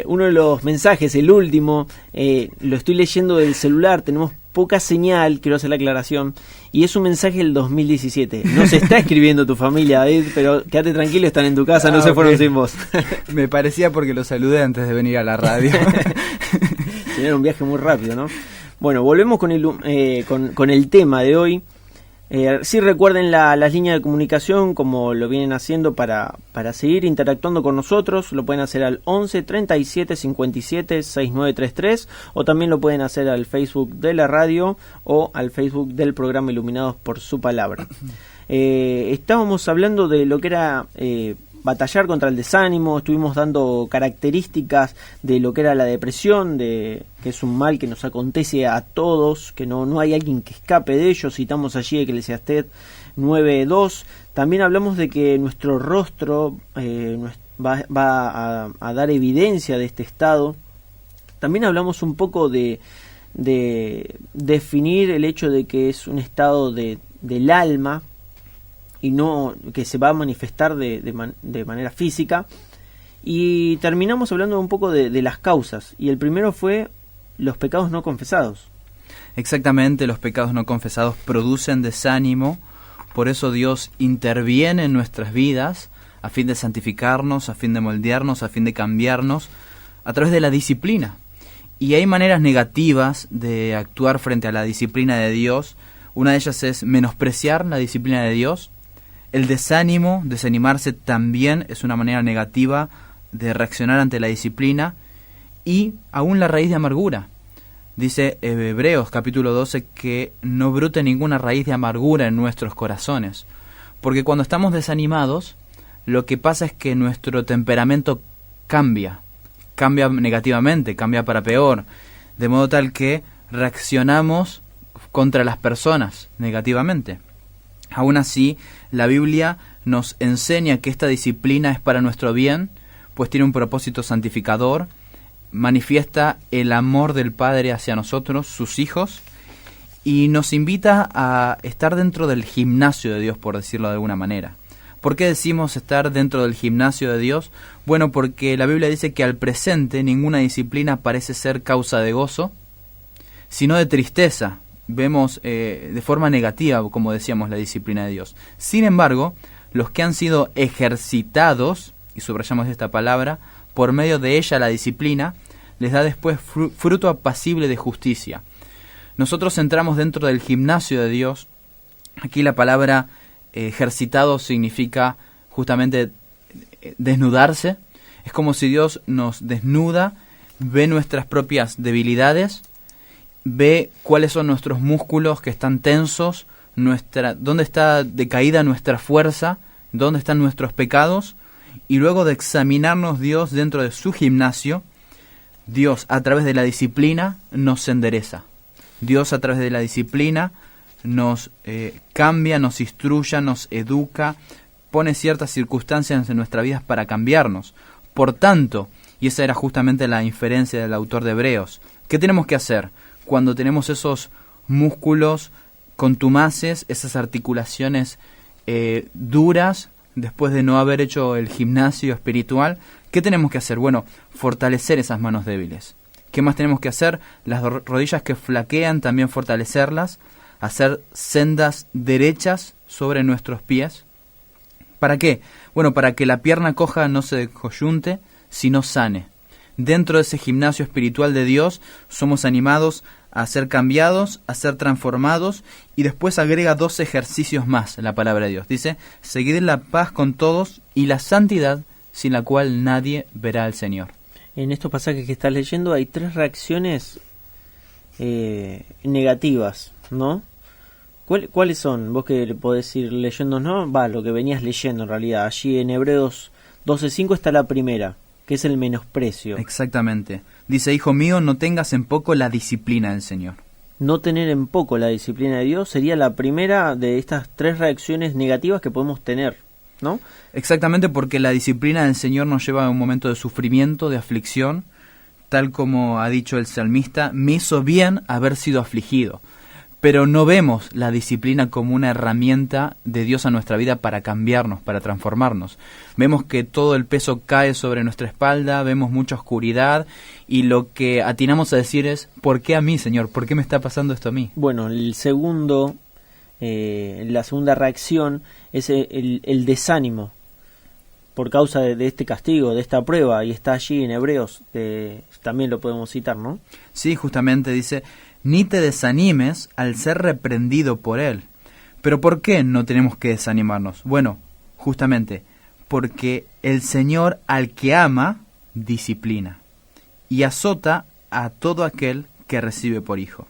Uno de los mensajes, el último, lo estoy leyendo del celular, tenemos poca señal, quiero hacer la aclaración, y es un mensaje del 2017. No se está escribiendo tu familia, David, pero quédate tranquilo, están en tu casa, no se fueron sin vos. Me parecía porque lo saludé antes de venir a la radio. Era un viaje muy rápido, ¿no? Bueno, volvemos con el tema de hoy. Sí, recuerden las líneas de comunicación como lo vienen haciendo para seguir interactuando con nosotros. Lo pueden hacer al 11 37 57 6933 o también lo pueden hacer al Facebook de la radio o al Facebook del programa Iluminados por su palabra. Estábamos hablando de lo que era batallar contra el desánimo, estuvimos dando características de lo que era la depresión, que es un mal que nos acontece a todos, que no hay alguien que escape de ello. Citamos allí Eclesiastés 9:2. También hablamos de que nuestro rostro va a dar evidencia de este estado. También hablamos un poco de definir el hecho de que es un estado del alma, y no que se va a manifestar de manera física. Y terminamos hablando un poco de las causas, y el primero fue los pecados no confesados. Exactamente, los pecados no confesados producen desánimo, por eso Dios interviene en nuestras vidas a fin de santificarnos, a fin de moldearnos, a fin de cambiarnos a través de la disciplina. Y hay maneras negativas de actuar frente a la disciplina de Dios. Una de ellas es menospreciar la disciplina de Dios. El desánimo, desanimarse, también es una manera negativa de reaccionar ante la disciplina. Y aún la raíz de amargura. Dice Hebreos capítulo 12 que no brote ninguna raíz de amargura en nuestros corazones. Porque cuando estamos desanimados, lo que pasa es que nuestro temperamento cambia negativamente, cambia para peor. De modo tal que reaccionamos contra las personas negativamente. Aún así, la Biblia nos enseña que esta disciplina es para nuestro bien, pues tiene un propósito santificador, manifiesta el amor del Padre hacia nosotros, sus hijos, y nos invita a estar dentro del gimnasio de Dios, por decirlo de alguna manera. ¿Por qué decimos estar dentro del gimnasio de Dios? Bueno, porque la Biblia dice que al presente ninguna disciplina parece ser causa de gozo, sino de tristeza. Vemos de forma negativa, como decíamos, la disciplina de Dios. Sin embargo, los que han sido ejercitados, y subrayamos esta palabra, por medio de ella la disciplina, les da después fruto apacible de justicia. Nosotros entramos dentro del gimnasio de Dios. Aquí la palabra ejercitado significa justamente desnudarse. Es como si Dios nos desnuda ve nuestras propias debilidades, ve cuáles son nuestros músculos que están tensos, dónde está decaída nuestra fuerza, dónde están nuestros pecados, y luego de examinarnos Dios dentro de su gimnasio, Dios a través de la disciplina nos endereza. Dios a través de la disciplina nos cambia, nos instruye, nos educa, pone ciertas circunstancias en nuestra vida para cambiarnos. Por tanto, y esa era justamente la inferencia del autor de Hebreos, ¿qué tenemos que hacer cuando tenemos esos músculos contumaces, esas articulaciones duras, después de no haber hecho el gimnasio espiritual? ¿Qué tenemos que hacer? Bueno, fortalecer esas manos débiles. ¿Qué más tenemos que hacer? Las rodillas que flaquean, también fortalecerlas, hacer sendas derechas sobre nuestros pies. ¿Para qué? Bueno, para que la pierna coja no se descoyunte, sino sane. Dentro de ese gimnasio espiritual de Dios somos animados a ser cambiados, a ser transformados, y después agrega 2 ejercicios más en la palabra de Dios. Dice, seguid la paz con todos y la santidad, sin la cual nadie verá al Señor. En estos pasajes que estás leyendo hay 3 reacciones negativas, ¿no? ¿Cuáles son? Vos que podés ir leyendo, ¿no? Lo que venías leyendo en realidad. Allí en Hebreos 12:5 está la primera, que es el menosprecio. Exactamente. Dice, hijo mío, no tengas en poco la disciplina del Señor. No tener en poco la disciplina de Dios sería la primera de estas 3 reacciones negativas que podemos tener, ¿no? Exactamente, porque la disciplina del Señor nos lleva a un momento de sufrimiento, de aflicción, tal como ha dicho el salmista, me hizo bien haber sido afligido. Pero no vemos la disciplina como una herramienta de Dios a nuestra vida para cambiarnos, para transformarnos. Vemos que todo el peso cae sobre nuestra espalda, vemos mucha oscuridad, y lo que atinamos a decir es, ¿por qué a mí, Señor? ¿Por qué me está pasando esto a mí? Bueno, la segunda reacción es el desánimo por causa de este castigo, de esta prueba, y está allí en Hebreos, también lo podemos citar, ¿no? Sí, justamente dice, ni te desanimes al ser reprendido por él. ¿Pero por qué no tenemos que desanimarnos? Bueno, justamente porque el Señor al que ama, disciplina, y azota a todo aquel que recibe por hijo.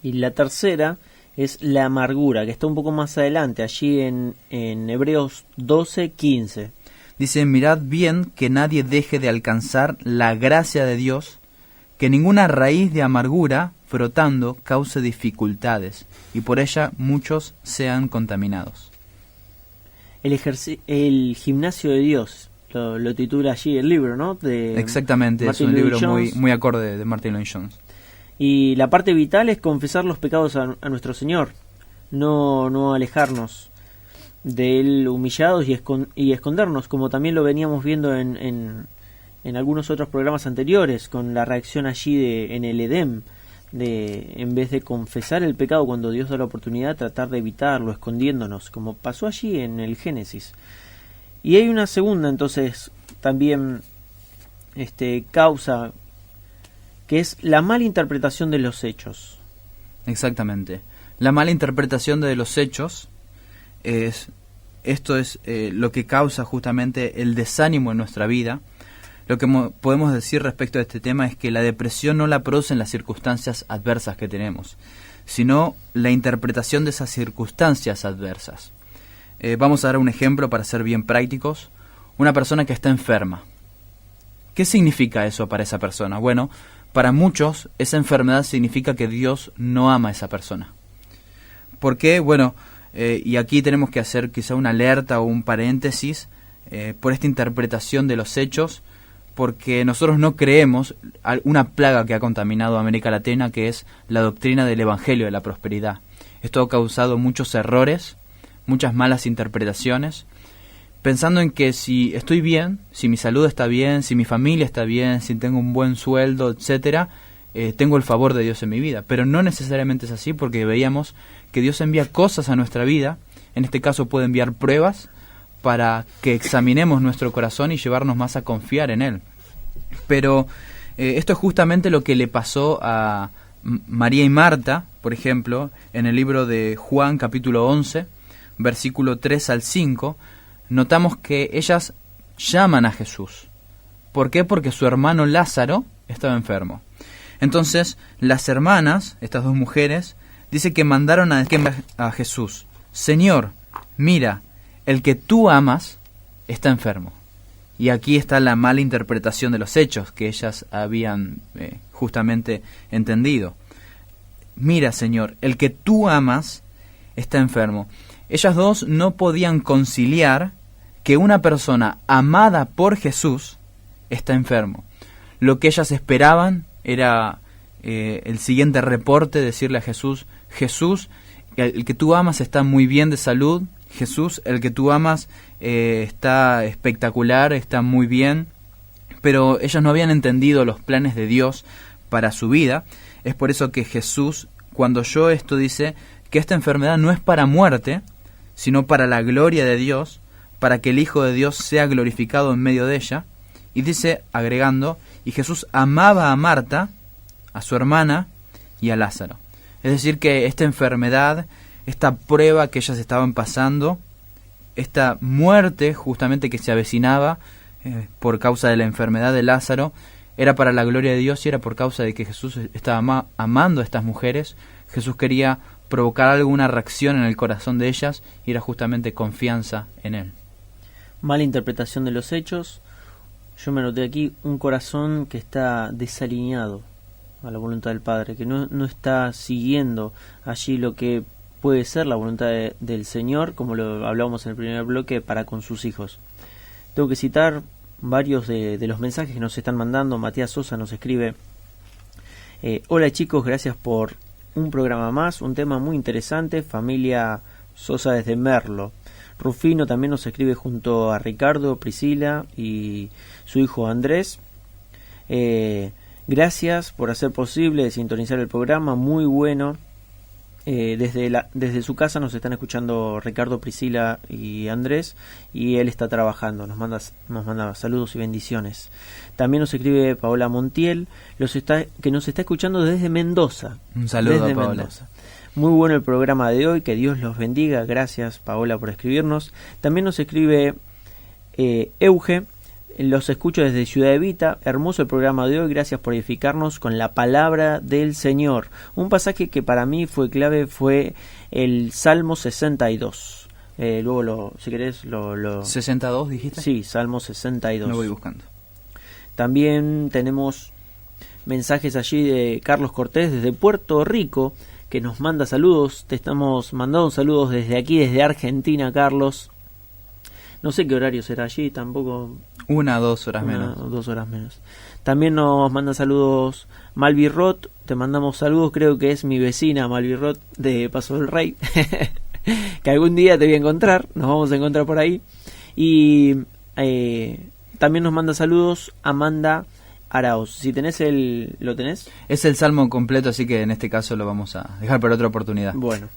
Y la tercera es la amargura, que está un poco más adelante, allí en Hebreos 12:15. Dice, mirad bien que nadie deje de alcanzar la gracia de Dios, que ninguna raíz de amargura frotando cause dificultades, y por ella muchos sean contaminados. El gimnasio de Dios, lo titula allí el libro, ¿no? Exactamente, Martin es un libro Lloyd-Jones. muy acorde de Martin Lloyd-Jones. Y la parte vital es confesar los pecados a nuestro Señor, no alejarnos de Él humillados y escondernos, como también lo veníamos viendo en algunos otros programas anteriores, con la reacción allí en el Edén, de en vez de confesar el pecado cuando Dios da la oportunidad, tratar de evitarlo, escondiéndonos, como pasó allí en el Génesis. Y hay una segunda, entonces, también causa, que es la mala interpretación de los hechos. Exactamente. La mala interpretación de los hechos es lo que causa justamente el desánimo en nuestra vida. Lo que podemos decir respecto a este tema es que la depresión no la producen las circunstancias adversas que tenemos, sino la interpretación de esas circunstancias adversas. Vamos a dar un ejemplo para ser bien prácticos. Una persona que está enferma. ¿Qué significa eso para esa persona? Bueno, para muchos esa enfermedad significa que Dios no ama a esa persona. ¿Por qué? Bueno, y aquí tenemos que hacer quizá una alerta o un paréntesis por esta interpretación de los hechos, porque nosotros no creemos una plaga que ha contaminado a América Latina, que es la doctrina del Evangelio de la prosperidad. Esto ha causado muchos errores, muchas malas interpretaciones, pensando en que si estoy bien, si mi salud está bien, si mi familia está bien, si tengo un buen sueldo, etcétera, tengo el favor de Dios en mi vida. Pero no necesariamente es así, porque veíamos que Dios envía cosas a nuestra vida. En este caso puede enviar pruebas para que examinemos nuestro corazón y llevarnos más a confiar en Él. Pero esto es justamente lo que le pasó a María y Marta, por ejemplo, en el libro de Juan capítulo 11, versículo 3 al 5, notamos que ellas llaman a Jesús. ¿Por qué? Porque su hermano Lázaro estaba enfermo. Entonces las hermanas, estas dos mujeres, dice que mandaron a Jesús: Señor, mira, el que tú amas está enfermo. Y aquí está la mala interpretación de los hechos que ellas habían justamente entendido. Mira, Señor, el que tú amas está enfermo. Ellas dos no podían conciliar que una persona amada por Jesús está enfermo. Lo que ellas esperaban era el siguiente reporte, decirle a Jesús: Jesús, el que tú amas está muy bien de salud. Jesús, el que tú amas está espectacular, está muy bien. Pero ellas no habían entendido los planes de Dios para su vida. Es por eso que Jesús, cuando oyó esto, dice que esta enfermedad no es para muerte, sino para la gloria de Dios, para que el Hijo de Dios sea glorificado en medio de ella. Y dice, agregando, y Jesús amaba a Marta, a su hermana y a Lázaro. Es decir, que esta enfermedad, esta prueba que ellas estaban pasando, esta muerte justamente que se avecinaba por causa de la enfermedad de Lázaro, era para la gloria de Dios y era por causa de que Jesús estaba amando a estas mujeres. Jesús quería provocar alguna reacción en el corazón de ellas y era justamente confianza en Él. Mala interpretación de los hechos. Yo me noté aquí un corazón que está desalineado a la voluntad del Padre, que no está siguiendo allí lo que puede ser la voluntad del Señor, como lo hablábamos en el primer bloque, para con sus hijos. Tengo que citar varios de los mensajes que nos están mandando. Matías Sosa nos escribe: hola chicos, gracias por un programa más, un tema muy interesante, familia Sosa desde Merlo. Rufino también nos escribe junto a Ricardo, Priscila y su hijo Andrés. Gracias por hacer posible sintonizar el programa, muy bueno. Desde su casa nos están escuchando Ricardo, Priscila y Andrés, y él está trabajando. Nos manda saludos y bendiciones. También nos escribe Paola Montiel, que nos está escuchando desde Mendoza. Un saludo desde a Paola. Mendoza. Muy bueno el programa de hoy, que Dios los bendiga. Gracias, Paola, por escribirnos. También nos escribe Euge: los escucho desde Ciudad Evita. Hermoso el programa de hoy, gracias por edificarnos con la palabra del Señor. Un pasaje que para mí fue clave fue el Salmo 62. Luego, si querés, ¿62 dijiste? Sí, Salmo 62. Lo voy buscando. También tenemos mensajes allí de Carlos Cortés desde Puerto Rico, que nos manda saludos. Te estamos mandando saludos desde aquí, desde Argentina, Carlos. No sé qué horario será allí, tampoco. 1 o 2 horas menos. 2 horas menos. También nos manda saludos Malvi Roth. Te mandamos saludos, creo que es mi vecina Malvi Roth de Paso del Rey. Que algún día te voy a encontrar, nos vamos a encontrar por ahí. Y también nos manda saludos Amanda Arauz. Si tenés ¿lo tenés? Es el salmo completo, así que en este caso lo vamos a dejar para otra oportunidad. Bueno.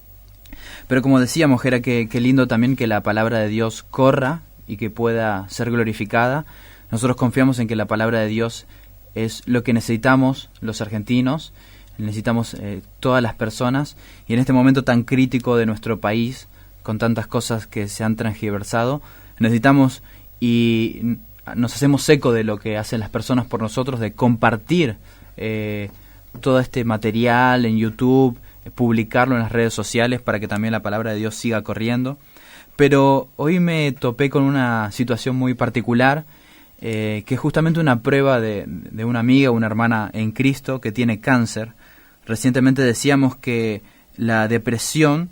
Pero como decíamos, Jera, que lindo también que la palabra de Dios corra y que pueda ser glorificada. Nosotros confiamos en que la palabra de Dios es lo que necesitamos los argentinos, necesitamos todas las personas, y en este momento tan crítico de nuestro país, con tantas cosas que se han transgiversado, necesitamos y nos hacemos eco de lo que hacen las personas por nosotros, de compartir todo este material en YouTube, publicarlo en las redes sociales para que también la palabra de Dios siga corriendo. Pero hoy me topé con una situación muy particular, que es justamente una prueba de una amiga, una hermana en Cristo que tiene cáncer. Recientemente decíamos que la depresión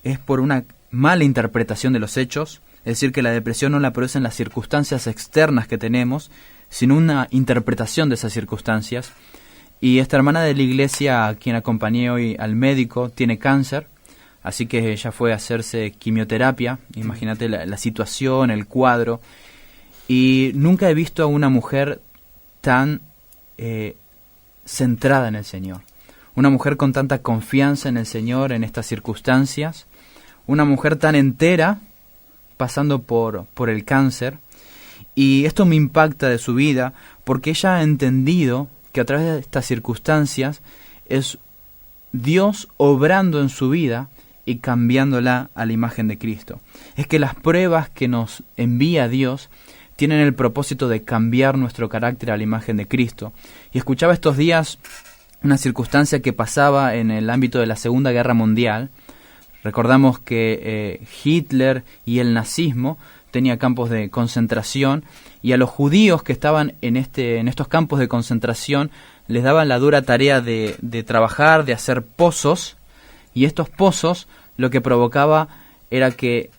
es por una mala interpretación de los hechos, es decir, que la depresión no la producen las circunstancias externas que tenemos, sino una interpretación de esas circunstancias. Y esta hermana de la iglesia, a quien acompañé hoy al médico, tiene cáncer, así que ella fue a hacerse quimioterapia. Imagínate la situación, el cuadro. Y nunca he visto a una mujer tan centrada en el Señor. Una mujer con tanta confianza en el Señor en estas circunstancias. Una mujer tan entera pasando por el cáncer. Y esto me impacta de su vida porque ella ha entendido que a través de estas circunstancias es Dios obrando en su vida y cambiándola a la imagen de Cristo. Es que las pruebas que nos envía Dios tienen el propósito de cambiar nuestro carácter a la imagen de Cristo. Y escuchaba estos días una circunstancia que pasaba en el ámbito de la Segunda Guerra Mundial. Recordamos que Hitler y el nazismo tenía campos de concentración, y a los judíos que estaban en estos campos de concentración les daban la dura tarea de trabajar, de hacer pozos, y estos pozos lo que provocaba era que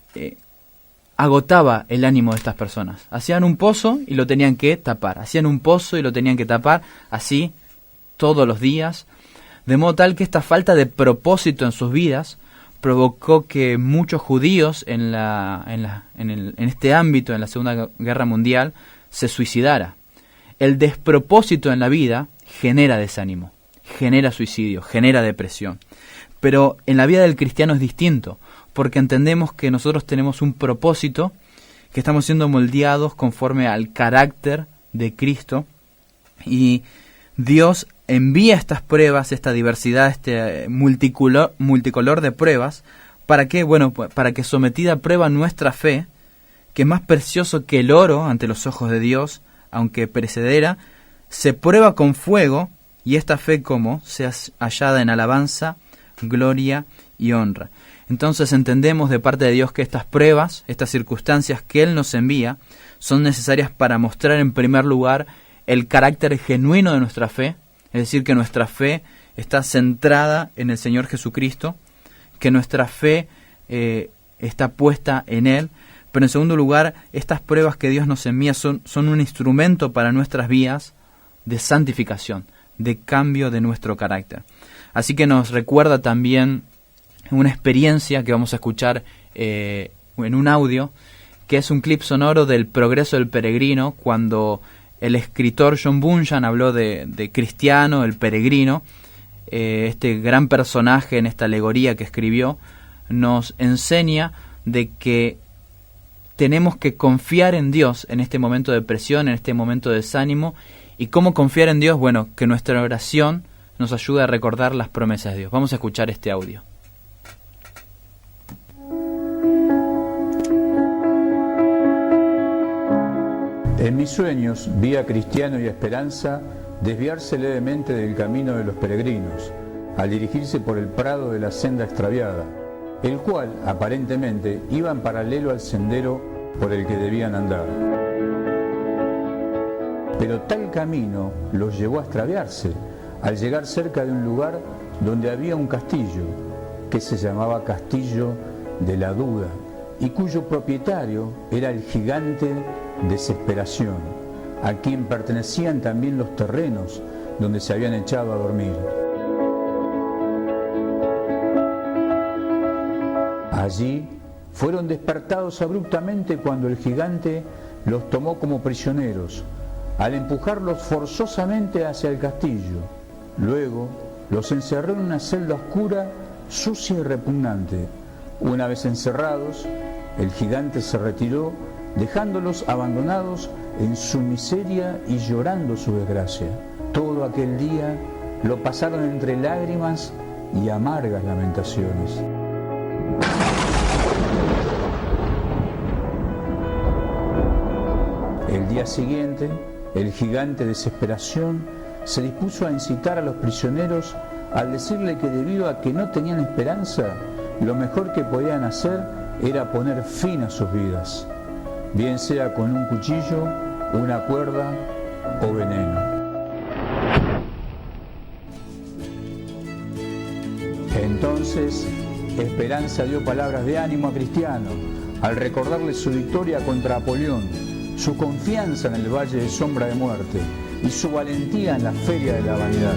agotaba el ánimo de estas personas. Hacían un pozo y lo tenían que tapar, hacían un pozo y lo tenían que tapar, así todos los días, de modo tal que esta falta de propósito en sus vidas provocó que muchos judíos en este ámbito, en la Segunda Guerra Mundial, se suicidara. El despropósito en la vida genera desánimo, genera suicidio, genera depresión. Pero en la vida del cristiano es distinto, porque entendemos que nosotros tenemos un propósito, que estamos siendo moldeados conforme al carácter de Cristo, y Dios envía estas pruebas, esta diversidad, este multicolor de pruebas, ¿para qué? Bueno, para que sometida a prueba nuestra fe, que es más precioso que el oro ante los ojos de Dios, aunque perecedera, se prueba con fuego, y esta fe como sea hallada en alabanza, gloria y honra. Entonces entendemos de parte de Dios que estas pruebas, estas circunstancias que Él nos envía, son necesarias para mostrar en primer lugar el carácter genuino de nuestra fe, es decir, que nuestra fe está centrada en el Señor Jesucristo, que nuestra fe está puesta en Él. Pero en segundo lugar, estas pruebas que Dios nos envía son un instrumento para nuestras vidas de santificación, de cambio de nuestro carácter. Así que nos recuerda también una experiencia que vamos a escuchar en un audio, que es un clip sonoro del Progreso del Peregrino, cuando el escritor John Bunyan habló de Cristiano, el peregrino. Este gran personaje en esta alegoría que escribió nos enseña de que tenemos que confiar en Dios en este momento de presión, en este momento de desánimo. ¿Y cómo confiar en Dios? Bueno, que nuestra oración nos ayude a recordar las promesas de Dios. Vamos a escuchar este audio. En mis sueños vi a Cristiano y a Esperanza desviarse levemente del camino de los peregrinos, al dirigirse por el prado de la senda extraviada, el cual, aparentemente, iba en paralelo al sendero por el que debían andar. Pero tal camino los llevó a extraviarse, al llegar cerca de un lugar donde había un castillo, que se llamaba Castillo de la Duda, y cuyo propietario era el gigante Desesperación, a quien pertenecían también los terrenos donde se habían echado a dormir. Allí fueron despertados abruptamente cuando el gigante los tomó como prisioneros, al empujarlos forzosamente hacia el castillo. Luego los encerró en una celda oscura, sucia y repugnante. Una vez encerrados, el gigante se retiró, dejándolos abandonados en su miseria y llorando su desgracia. Todo aquel día lo pasaron entre lágrimas y amargas lamentaciones. El día siguiente, el gigante Desesperación se dispuso a incitar a los prisioneros al decirle que debido a que no tenían esperanza, lo mejor que podían hacer era poner fin a sus vidas, bien sea con un cuchillo, una cuerda o veneno. Entonces, Esperanza dio palabras de ánimo a Cristiano al recordarle su victoria contra Apolión, su confianza en el Valle de Sombra de Muerte y su valentía en la Feria de la Vanidad.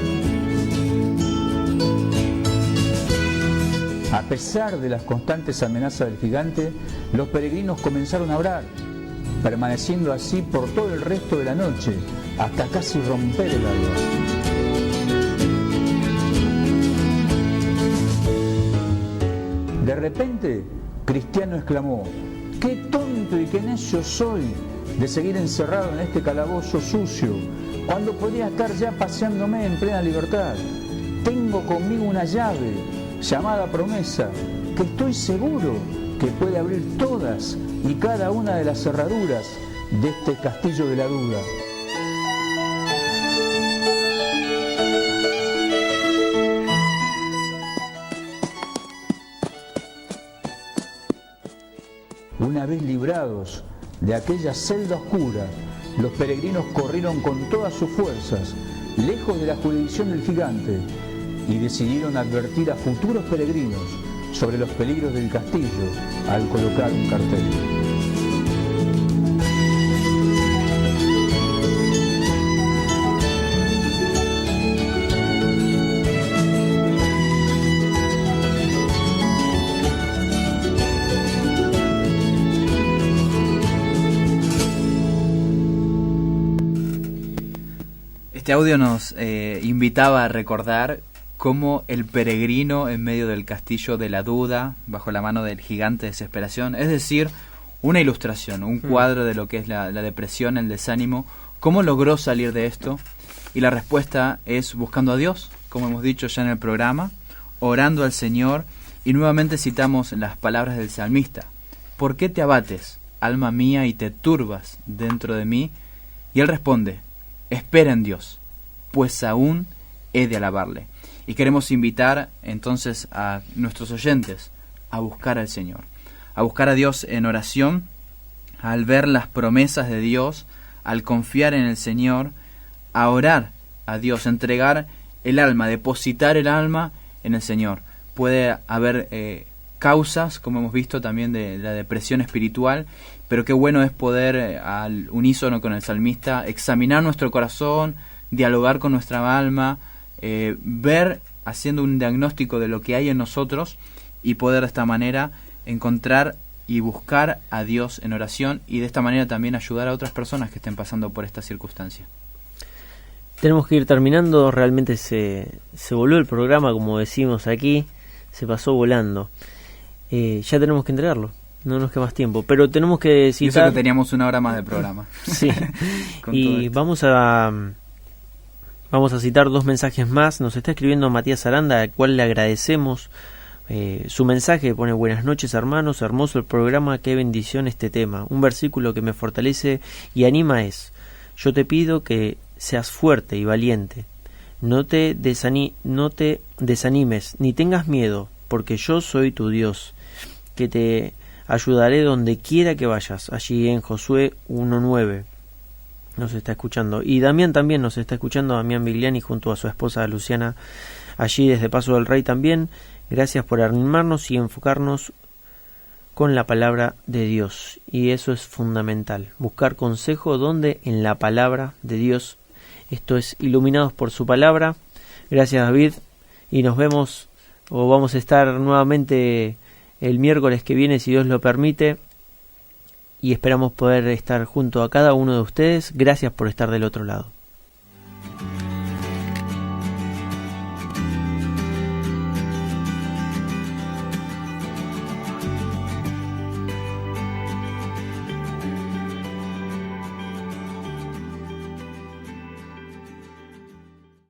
A pesar de las constantes amenazas del gigante, los peregrinos comenzaron a orar, permaneciendo así por todo el resto de la noche, hasta casi romper el alba. De repente, Cristiano exclamó: ¡qué tonto y qué necio soy de seguir encerrado en este calabozo sucio, cuando podría estar ya paseándome en plena libertad! Tengo conmigo una llave llamada promesa, que estoy seguro que puede abrir todas y cada una de las cerraduras de este castillo de la duda. Una vez librados de aquella celda oscura, los peregrinos corrieron con todas sus fuerzas, lejos de la jurisdicción del gigante, y decidieron advertir a futuros peregrinos sobre los peligros del castillo al colocar un cartel. Este audio nos invitaba a recordar cómo el peregrino en medio del castillo de la duda, bajo la mano del gigante de desesperación, es decir, una ilustración, un cuadro de lo que es la depresión, el desánimo, cómo logró salir de esto. Y la respuesta es buscando a Dios, como hemos dicho ya en el programa, orando al Señor, y nuevamente citamos las palabras del salmista: ¿por qué te abates, alma mía, y te turbas dentro de mí? Y él responde: espera en Dios, pues aún he de alabarle. Y queremos invitar entonces a nuestros oyentes a buscar al Señor, a buscar a Dios en oración, al ver las promesas de Dios, al confiar en el Señor, a orar a Dios, a entregar el alma, depositar el alma en el Señor. Puede haber causas, como hemos visto también, de la depresión espiritual, pero qué bueno es poder, al unísono con el salmista, examinar nuestro corazón, dialogar con nuestra alma, ver, haciendo un diagnóstico de lo que hay en nosotros, y poder de esta manera encontrar y buscar a Dios en oración, y de esta manera también ayudar a otras personas que estén pasando por esta circunstancia. Tenemos que ir terminando, realmente se voló el programa, como decimos aquí, se pasó volando. Ya tenemos que entregarlo, no nos queda más tiempo, pero tenemos que citar... Y eso que teníamos una hora más de programa. Sí, y vamos a citar dos mensajes más. Nos está escribiendo Matías Aranda, al cual le agradecemos su mensaje. Pone: buenas noches, hermanos, hermoso el programa, qué bendición este tema. Un versículo que me fortalece y anima es: yo te pido que seas fuerte y valiente, no te desanimes ni tengas miedo, porque yo soy tu Dios, que te ayudaré donde quiera que vayas. Allí en Josué 1:9 nos está escuchando. Y Damián también nos está escuchando, Damián Vigliani, junto a su esposa Luciana, allí desde Paso del Rey también. Gracias por animarnos y enfocarnos con la palabra de Dios. Y eso es fundamental, buscar consejo donde, en la palabra de Dios. Esto es Iluminados por su palabra. Gracias, David, y nos vemos, o vamos a estar nuevamente el miércoles que viene, si Dios lo permite, y esperamos poder estar junto a cada uno de ustedes. Gracias por estar del otro lado.